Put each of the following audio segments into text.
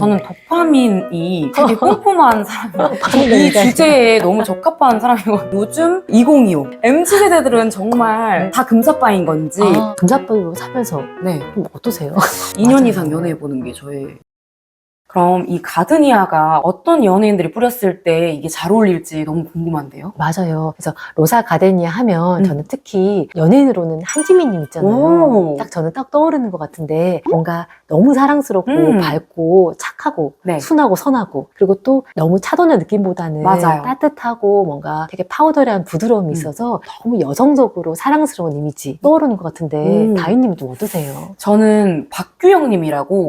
저는 도파민이 되게 꼼꼼한 사람이에요. 이 주제에 너무 적합한 사람이고 요즘 2025 MZ세대들은 정말 다 금사빠인 건지 금사빠로 살면서 네, 좀 어떠세요? 2년 이상 연애해보는 게 저의. 그럼 이 가드니아가 어떤 연예인들이 뿌렸을 때 이게 잘 어울릴지 너무 궁금한데요? 맞아요. 그래서 로사 가데니아 하면 저는 특히 연예인으로는 한지민님 있잖아요. 오. 딱 저는 딱 떠오르는 것 같은데 뭔가 너무 사랑스럽고 밝고 착하고 네. 순하고 선하고 그리고 또 너무 차도는 느낌보다는 맞아요. 따뜻하고 뭔가 되게 파우더리한 부드러움이 있어서 너무 여성적으로 사랑스러운 이미지 떠오르는 것 같은데 다희님은 좀 어떠세요? 저는 박규영님이라고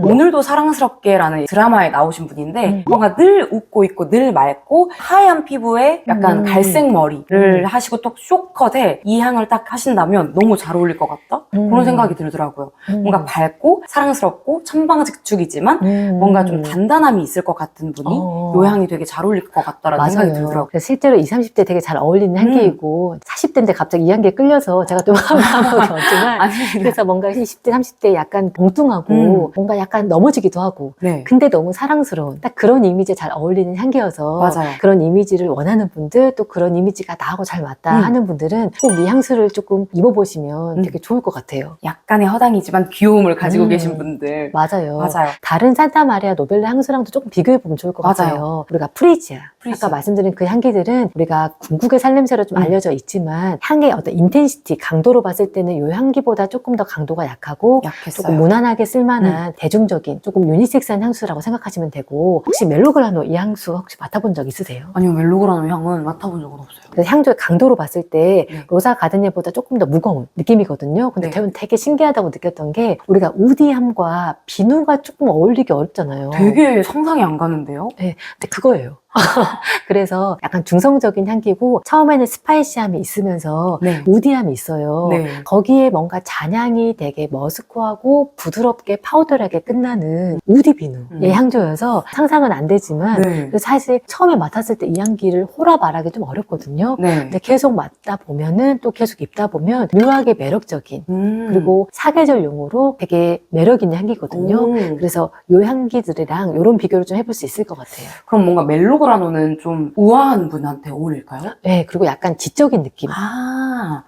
오늘도 사랑스럽게라는 드라마에 나오신 분인데 뭔가 늘 웃고 있고 늘 맑고 하얀 피부에 약간 갈색 머리를 하시고 또 쇼컷에 이 향을 딱 하신다면 너무 잘 어울릴 것 같다? 그런 생각이 들더라고요. 뭔가 밝고 사랑스럽고 천방지축이지만 뭔가 좀 단단함이 있을 것 같은 분이 이 향이 되게 잘 어울릴 것 같다라는 생각이 들더라고요. 그래서 실제로 20, 30대 되게 잘 어울리는 향기이고 40대인데 갑자기 이 향기에 끌려서 제가 또 한번 없지만 그래서 뭔가 20대, 30대 약간 봉뚱하고 뭔가 약간 넘어지기도 하고 네. 근데 너무 사랑스러운 딱 그런 이미지에 잘 어울리는 향기여서 맞아요. 그런 이미지를 원하는 분들 또 그런 이미지가 나하고 잘 맞다 하는 분들은 꼭 이 향수를 조금 입어보시면 되게 좋을 것 같아요. 약간의 허당이지만 귀여움을 가지고 계신 분들. 맞아요. 맞아요. 다른 산타마리아 노벨라 향수랑도 조금 비교해보면 좋을 것 같아요. 우리가 프리지아. 아까 말씀드린 그 향기들은 우리가 궁극의 살냄새로 좀 알려져 있지만 향의 어떤 인텐시티, 강도로 봤을 때는 이 향기보다 조금 더 강도가 약하고 약했어요. 조금 무난하게 쓸만한 대중적인 조금 유니섹스한 향수라고 생각하시면 되고 혹시 멜로그라노 이 향수 혹시 맡아본 적 있으세요? 아니요, 멜로그라노 향은 맡아본 적은 없어요. 그래서 향조의 강도로 봤을 때 로사 가드니아보다 조금 더 무거운 느낌이거든요. 근데 되게 신기하다고 느꼈던 게 우리가 우디함과 비누가 조금 어울리기 어렵잖아요. 되게 상상이 안 가는데요? 네, 근데 그거예요. 그래서 약간 중성적인 향기고 처음에는 스파이시함이 있으면서 우디함이 있어요. 거기에 뭔가 잔향이 되게 머스크하고 부드럽게 파우더하게 끝나는 우디 비누의 향조여서 상상은 안 되지만 사실 처음에 맡았을 때 이 향기를 호라 말하기 좀 어렵거든요. 근데 계속 맡다 보면은 또 계속 입다 보면 묘하게 매력적인 그리고 사계절용으로 되게 매력 있는 향기거든요. 그래서 이 향기들이랑 이런 비교를 좀 해볼 수 있을 것 같아요. 그럼 뭔가 멜로그라노는 좀 우아한 분한테 어울릴까요? 네, 그리고 약간 지적인 느낌.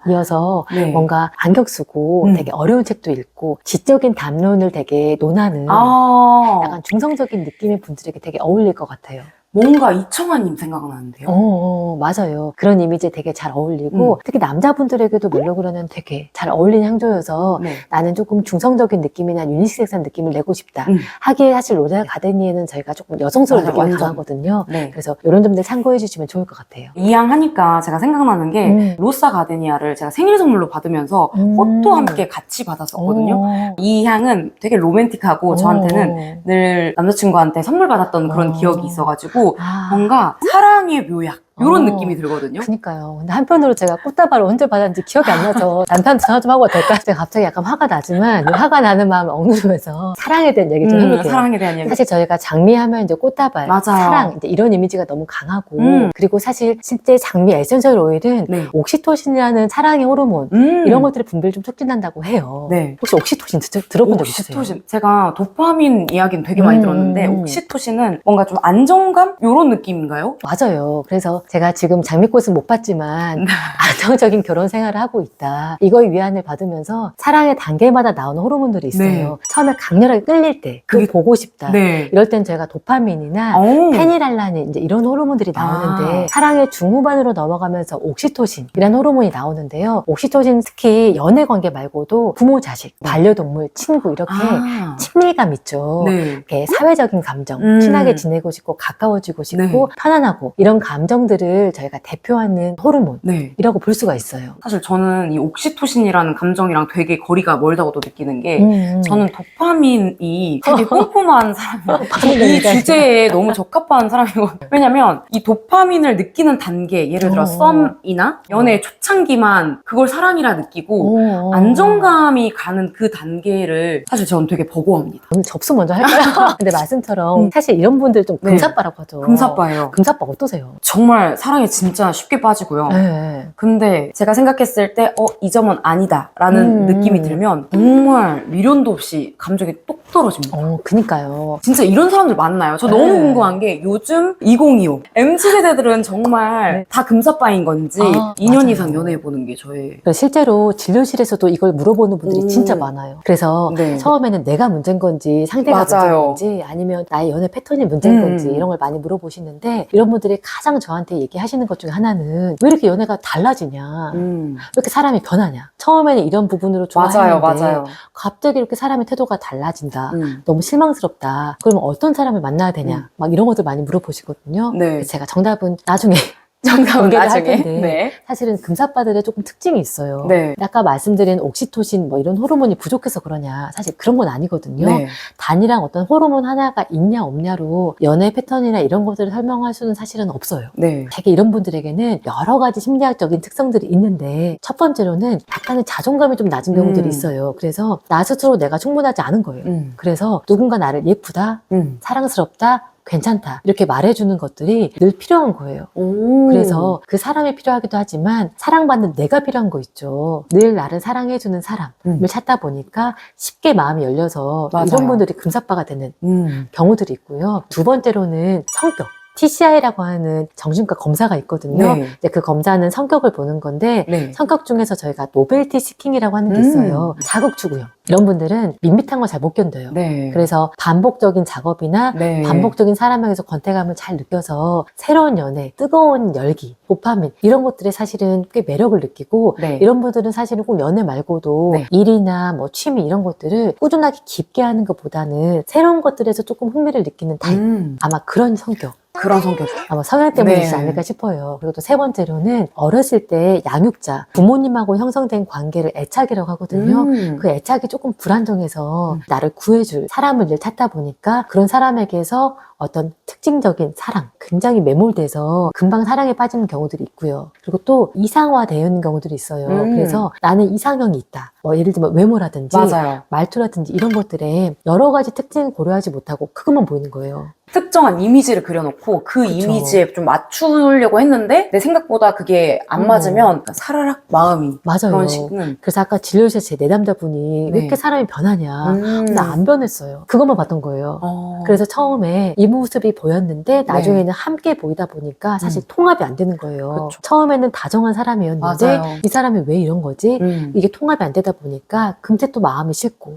이어서 뭔가 안경 쓰고 되게 어려운 책도 읽고 지적인 담론을 되게 논하는 약간 중성적인 느낌의 분들에게 되게 어울릴 것 같아요. 뭔가 이청아님 생각나는데요? 맞아요. 그런 이미지에 되게 잘 어울리고 특히 남자분들에게도 멜로그라노는 되게 잘 어울리는 향조여서 나는 조금 중성적인 느낌이나 유니섹스한 느낌을 내고 싶다 하기에 사실 로사 가데니에는 저희가 조금 여성스러운 느낌이 강하거든요. 그래서 이런 점들 참고해 주시면 좋을 것 같아요. 이 향 하니까 제가 생각나는 게 로사 가데니아를 제가 생일 선물로 받으면서 꽃도 함께 같이 받았었거든요. 이 향은 되게 로맨틱하고 저한테는 늘 남자친구한테 선물 받았던 그런 기억이 있어가지고 뭔가 사랑의 묘약 이런 느낌이 들거든요. 그니까요. 근데 한편으로 제가 꽃다발을 언제 받았는지 기억이 안 나서 남편 전화 좀 하고 될까? 제가 갑자기 약간 화가 나지만 화가 나는 마음을 억누르면서 사랑에 대한 얘기 좀 해볼게요. 사랑에 대한 얘기. 사실 저희가 장미하면 이제 꽃다발, 사랑 이제 이런 이미지가 너무 강하고 그리고 사실 실제 장미 에센셜 오일은 옥시토신이라는 사랑의 호르몬 이런 것들의 분비를 좀 촉진한다고 해요. 혹시 옥시토신 들어본 적 있으세요? 옥시토신. 제가 도파민 이야기는 되게 많이 들었는데 옥시토신은 뭔가 좀 안정감? 이런 느낌인가요? 맞아요. 그래서 제가 지금 장미꽃은 못 봤지만 안정적인 결혼 생활을 하고 있다. 이거의 위안을 받으면서 사랑의 단계마다 나오는 호르몬들이 있어요. 처음에 강렬하게 끌릴 때, 그게 보고 싶다. 이럴 땐 저희가 도파민이나 페니랄라닌 이제 이런 호르몬들이 나오는데 사랑의 중후반으로 넘어가면서 옥시토신이라는 호르몬이 나오는데요. 옥시토신 특히 연애 관계 말고도 부모, 자식, 반려동물, 친구 이렇게 친밀감 있죠. 이렇게 사회적인 감정, 친하게 지내고 싶고 가까워지고 싶고 편안하고 이런 감정들을 저희가 대표하는 호르몬이라고 볼 수가 있어요. 사실 저는 이 옥시토신이라는 감정이랑 되게 거리가 멀다고도 느끼는 게 저는 도파민이 되게 꼼꼼한 사람이에요. 이 주제에 너무 적합한 사람이고 왜냐면 이 도파민을 느끼는 단계 예를 들어 썸이나 연애의 초창기만 그걸 사랑이라 느끼고 안정감이 가는 그 단계를 사실 저는 되게 버거워합니다. 오늘 접수 먼저 할까요? 근데 말씀처럼 사실 이런 분들 좀 금사빠라고 하죠. 금사빠예요. 금사빠 어떠세요? 정말 정말 사랑에 진짜 쉽게 빠지고요. 네. 근데 제가 생각했을 때 이 점은 아니다 라는 느낌이 들면 정말 미련도 없이 감정이 똑 떨어집니다. 그니까요. 진짜 이런 사람들 많나요? 저 네. 너무 궁금한 게 요즘 2025 MZ세대들은 정말 네. 다 금사빠인 건지 2년 맞아요. 이상 연애해보는 게 저의 실제로 진료실에서도 이걸 물어보는 분들이 진짜 많아요. 그래서 네. 처음에는 내가 문제인 건지 상대가 맞아요. 문제인 건지 아니면 나의 연애 패턴이 문제인 건지 음. 이런 걸 많이 물어보시는데 이런 분들이 가장 저한테 얘기하시는 것 중에 하나는 왜 이렇게 연애가 달라지냐 왜 이렇게 사람이 변하냐 처음에는 이런 부분으로 좋아했는데 맞아요. 갑자기 이렇게 사람의 태도가 달라진다 음. 너무 실망스럽다 그러면 어떤 사람을 만나야 되냐 막 이런 것들 많이 물어보시거든요. 네. 그래서 제가 정답은 나중에 정답은 공개를 할 나중에. 텐데 네. 사실은 금사빠들의 조금 특징이 있어요. 네. 아까 말씀드린 옥시토신 뭐 이런 호르몬이 부족해서 그러냐 사실 그런 건 아니거든요. 네. 단이랑 어떤 호르몬 하나가 있냐 없냐로 연애 패턴이나 이런 것들을 설명할 수는 사실은 없어요. 네. 되게 이런 분들에게는 여러 가지 심리학적인 특성들이 있는데 첫 번째로는 약간의 자존감이 좀 낮은 경우들이 있어요. 그래서 나 스스로 내가 충분하지 않은 거예요. 그래서 누군가 나를 예쁘다, 사랑스럽다, 괜찮다 이렇게 말해주는 것들이 늘 필요한 거예요. 그래서 그 사람이 필요하기도 하지만 사랑받는 내가 필요한 거 있죠. 늘 나를 사랑해주는 사람을 찾다 보니까 쉽게 마음이 열려서 맞아요. 이런 분들이 금사빠가 되는 경우들이 있고요. 두 번째로는 성격. TCI라고 하는 정신과 검사가 있거든요. 네. 이제 그 검사는 성격을 보는 건데 네. 성격 중에서 저희가 노벨티 시킹이라고 하는 게 있어요. 자극추구형. 이런 분들은 밋밋한 걸 잘 못 견뎌요. 네. 그래서 반복적인 작업이나 네. 반복적인 사람에게서 권태감을 잘 느껴서 새로운 연애, 뜨거운 열기, 도파민 이런 것들에 사실은 꽤 매력을 느끼고 네. 이런 분들은 사실은 꼭 연애 말고도 네. 일이나 뭐 취미 이런 것들을 꾸준하게 깊게 하는 것보다는 새로운 것들에서 조금 흥미를 느끼는 타입. 아마 그런 성격. 그런 성격. 아마 성향 때문이지 네. 않을까 싶어요. 그리고 또 세 번째로는 어렸을 때 양육자, 부모님하고 형성된 관계를 애착이라고 하거든요. 그 애착이 조금 불안정해서 나를 구해줄 사람을 늘 찾다 보니까 그런 사람에게서 어떤 특징적인 사랑, 굉장히 매몰돼서 금방 사랑에 빠지는 경우들이 있고요. 그리고 또 이상화되는 경우들이 있어요. 그래서 나는 이상형이 있다. 뭐 예를 들면 외모라든지 맞아요. 말투라든지 이런 것들에 여러 가지 특징을 고려하지 못하고 그것만 보이는 거예요. 특정한 이미지를 그려놓고 그 그쵸. 이미지에 좀 맞추려고 했는데 내 생각보다 그게 안 맞으면 사라락 마음이 맞아요. 그런 식은 그래서 아까 진료실에서 제 내담자분이 왜 네. 이렇게 사람이 변하냐. 나 안 변했어요. 그것만 봤던 거예요. 그래서 처음에 이 모습이 보였는데 나중에는 함께 보이다 보니까 사실 통합이 안 되는 거예요. 그쵸. 처음에는 다정한 사람이었는데 맞아요. 이 사람이 왜 이런 거지? 이게 통합이 안 되다 보니까 금세 또 마음이 싫고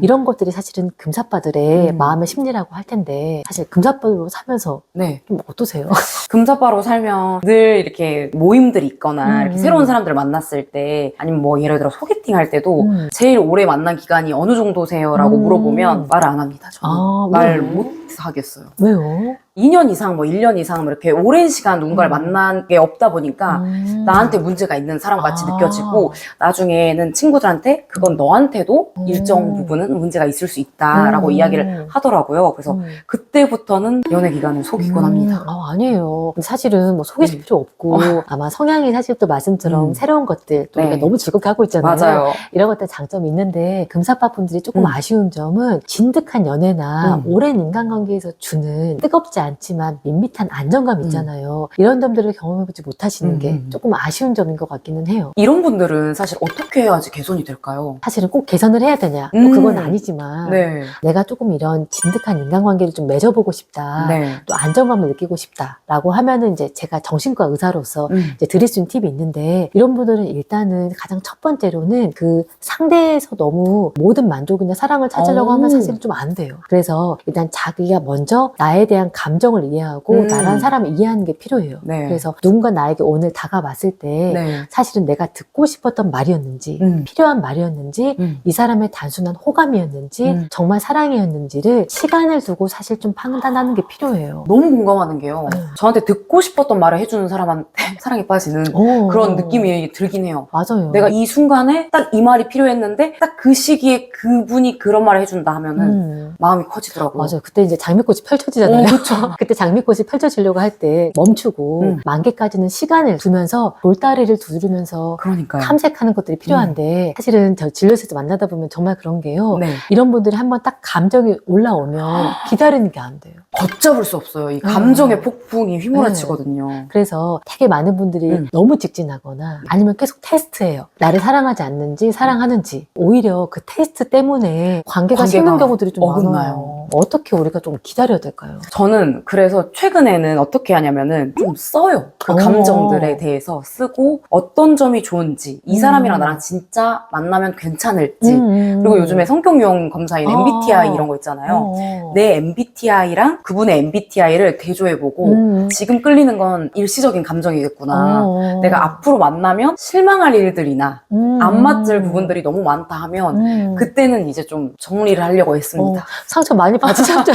이런 것들이 사실은 금사빠들의 마음의 심리라고 할 텐데 사실 금사빠로 사면서 네. 좀 어떠세요? 금사빠로 살면 늘 이렇게 모임들이 있거나 이렇게 새로운 사람들을 만났을 때 아니면 뭐 예를 들어 소개팅 할 때도 제일 오래 만난 기간이 어느 정도세요? 라고 물어보면 말을 안 합니다. 저는 말 못 하겠어요. 왜요? 2년 이상, 뭐 1년 이상 뭐 이렇게 오랜 시간 누군가를 만난 게 없다 보니까 나한테 문제가 있는 사람 같이 느껴지고 나중에는 친구들한테 그건 너한테도 일정 부분은 문제가 있을 수 있다라고 이야기를 하더라고요. 그래서 그때부터는 연애 기간을 속이곤 합니다. 아니에요. 사실은 뭐 속이실 필요 없고 아마 성향이 사실 또 말씀처럼 새로운 것들 또 우리가 너무 즐겁게 하고 있잖아요. 맞아요. 이런 것들 장점이 있는데 금사빠 분들이 조금 아쉬운 점은 진득한 연애나 오랜 인간관계에서 주는 뜨겁지 않지만 밋밋한 안정감 있잖아요. 이런 점들을 경험해보지 못하시는 게 조금 아쉬운 점인 것 같기는 해요. 이런 분들은 사실 어떻게 해야지 개선이 될까요? 사실은 꼭 개선을 해야 되냐? 또 그건 아니지만 네. 내가 조금 이런 진득한 인간관계를 좀 맺어보고 싶다. 네. 또 안정감을 느끼고 싶다라고 하면은 이제 제가 정신과 의사로서 이제 드릴 수 있는 팁이 있는데 이런 분들은 일단은 가장 첫 번째로는 그 상대에서 너무 모든 만족이나 사랑을 찾으려고 하면 사실 좀 안 돼요. 그래서 일단 자기가 먼저 나에 대한 감정을 이해하고 나라는 사람을 이해하는 게 필요해요. 네. 그래서 누군가 나에게 오늘 다가왔을 때 네. 사실은 내가 듣고 싶었던 말이었는지 필요한 말이었는지 이 사람의 단순한 호감이었는지 정말 사랑이었는지를 시간을 두고 사실 좀 판단하는 게 필요해요. 너무 공감하는 게요. 저한테 듣고 싶었던 말을 해주는 사람한테 사랑에 빠지는 그런 느낌이 들긴 해요. 맞아요. 내가 이 순간에 딱 이 말이 필요했는데 딱 그 시기에 그분이 그런 말을 해준다 하면은 마음이 커지더라고요. 맞아요. 그때 이제 장미꽃이 펼쳐지잖아요. 그렇죠. 그때 장미꽃이 펼쳐지려고 할 때 멈추고 만개까지는 시간을 두면서 돌다리를 두드리면서 그러니까요. 탐색하는 것들이 필요한데 사실은 저 진료실에서 만나다 보면 정말 그런 게요. 네. 이런 분들이 한번 딱 감정이 올라오면 기다리는 게 안 돼요. 걷잡을 수 없어요. 이 감정의 폭풍이 휘몰아치거든요. 그래서 되게 많은 분들이 너무 직진하거나 아니면 계속 테스트해요. 나를 사랑하지 않는지 사랑하는지. 오히려 그 테스트 때문에 관계가 식는 경우들이 좀 어긋나요. 많아요. 어떻게 우리가 좀 기다려야 될까요? 저는 그래서 최근에는 어떻게 하냐면은 좀 써요. 그 감정들에 대해서 쓰고 어떤 점이 좋은지, 이 사람이랑 나랑 진짜 만나면 괜찮을지, 그리고 요즘에 성격 유형 검사인 MBTI 이런 거 있잖아요. 내 MBTI랑 그분의 MBTI를 대조해보고 지금 끌리는 건 일시적인 감정이겠구나. 내가 앞으로 만나면 실망할 일들이나 안 맞을 부분들이 너무 많다 하면 그때는 이제 좀 정리를 하려고 했습니다. 상처 많이 받으셨죠?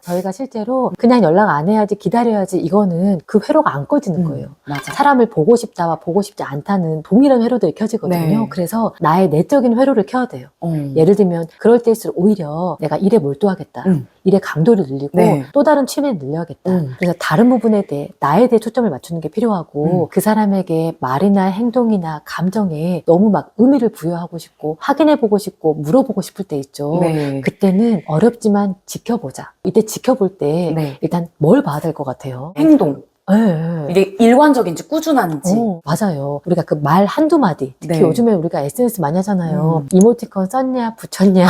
저희가 실제로 그냥 연락 안 해야지 기다려야지 이거는 그 회로가 안 꺼지는 거예요. 맞아. 사람을 보고 싶다와 보고 싶지 않다는 동일한 회로들이 켜지거든요. 네. 그래서 나의 내적인 회로를 켜야 돼요. 예를 들면 그럴 때일수록 오히려 내가 일에 몰두하겠다. 일의 강도를 늘리고 네. 또 다른 취미를 늘려야겠다. 그래서 다른 부분에 대해 나에 대해 초점을 맞추는 게 필요하고 그 사람에게 말이나 행동이나 감정에 너무 막 의미를 부여하고 싶고 확인해보고 싶고 물어보고 싶을 때 있죠. 네. 그때는 어렵지만 지켜보자. 이때 지켜볼 때 네. 일단 뭘 봐야 될 것 같아요? 행동. 네. 이게 일관적인지 꾸준한지. 맞아요. 우리가 그 말 한두 마디, 특히 네. 요즘에 우리가 SNS 많이 하잖아요. 이모티콘 썼냐, 붙였냐,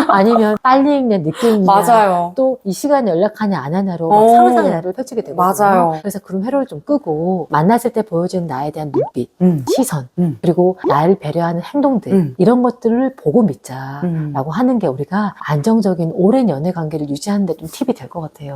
아니면 빨리 읽냐, 늦게 읽냐. 맞아요. 또 이 시간에 연락하냐, 안 하냐로 막 상상의 나를 펼치게 되거든요. 맞아요. 그래서 그런 회로를 좀 끄고 만났을 때 보여주는 나에 대한 눈빛, 시선, 그리고 나를 배려하는 행동들 이런 것들을 보고 믿자라고 하는 게 우리가 안정적인 오랜 연애 관계를 유지하는 데 좀 팁이 될 것 같아요.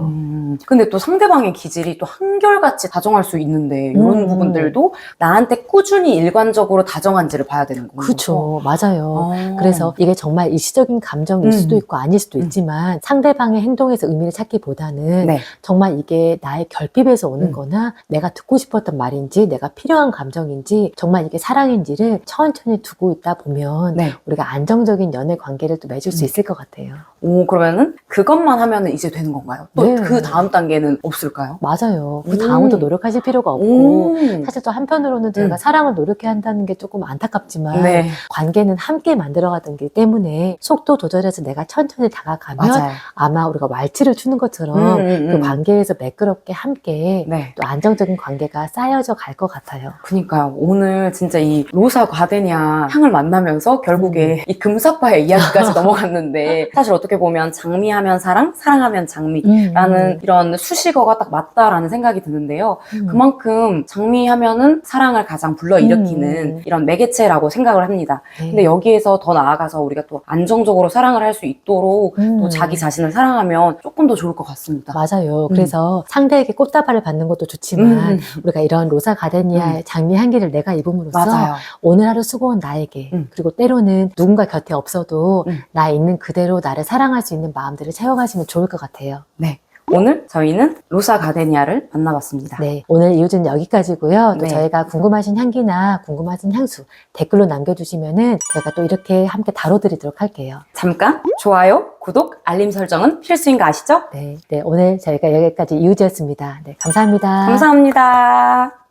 근데 또 상대방의 기질이 또 한결같이 다정할 수 있는데 이런 부분들도 나한테 꾸준히 일관적으로 다정한지를 봐야 되는 거죠. 그렇죠. 맞아요. 그래서 이게 정말 일시적인 감정일 수도 있고 아닐 수도 있지만 상대방의 행동에서 의미를 찾기보다는 네. 정말 이게 나의 결핍에서 오는 거나 내가 듣고 싶었던 말인지 내가 필요한 감정인지 정말 이게 사랑인지를 천천히 두고 있다 보면 네. 우리가 안정적인 연애 관계를 또 맺을 수 있을 것 같아요. 오, 그러면은 그것만 하면은 이제 되는 건가요? 또 네. 그 다음 단계는 없을까요? 맞아요. 그 다음부터 노력하실 필요가 없고 사실 또 한편으로는 제가 음. 사랑을 노력해야 한다는 게 조금 안타깝지만 네. 관계는 함께 만들어가던 기 때문에 속도 조절해서 내가 천천히 다가가면 맞아요. 아마 우리가 왈츠를 추는 것처럼 그 관계에서 매끄럽게 함께 네. 또 안정적인 관계가 쌓여져 갈 것 같아요. 그니까요. 오늘 진짜 이 로사 과데냐 향을 만나면서 결국에 이 금사빠의 이야기까지 넘어갔는데 사실 어떻게 보면 장미하면 사랑, 사랑하면 장미라는 이런 수식어가 딱 맞다라는 생각이 드는데요. 그만큼 장미하면은 사랑을 가장 불러일으키는 이런 매개체라고 생각을 합니다. 네. 근데 여기에서 더 나아가서 우리가 또 안정적으로 사랑을 할 수 있도록 또 자기 자신을 사랑하면 조금 더 좋을 것 같습니다. 맞아요. 그래서 상대에게 꽃다발을 받는 것도 좋지만 우리가 이런 로사 가데니아의 장미 향기를 내가 입음으로써 맞아요. 오늘 하루 수고한 나에게 그리고 때로는 누군가 곁에 없어도 나 있는 그대로 나를 사랑할 수 있는 마음들을 채워가시면 좋을 것 같아요. 네. 오늘 저희는 로사 가데니아를 만나봤습니다. 네, 오늘 이유는 여기까지고요. 또 네. 저희가 궁금하신 향기나 궁금하신 향수 댓글로 남겨주시면은 저희가 또 이렇게 함께 다뤄드리도록 할게요. 잠깐 좋아요, 구독, 알림 설정은 필수인 거 아시죠? 네, 오늘 저희가 여기까지 이유지였습니다. 네, 감사합니다. 감사합니다.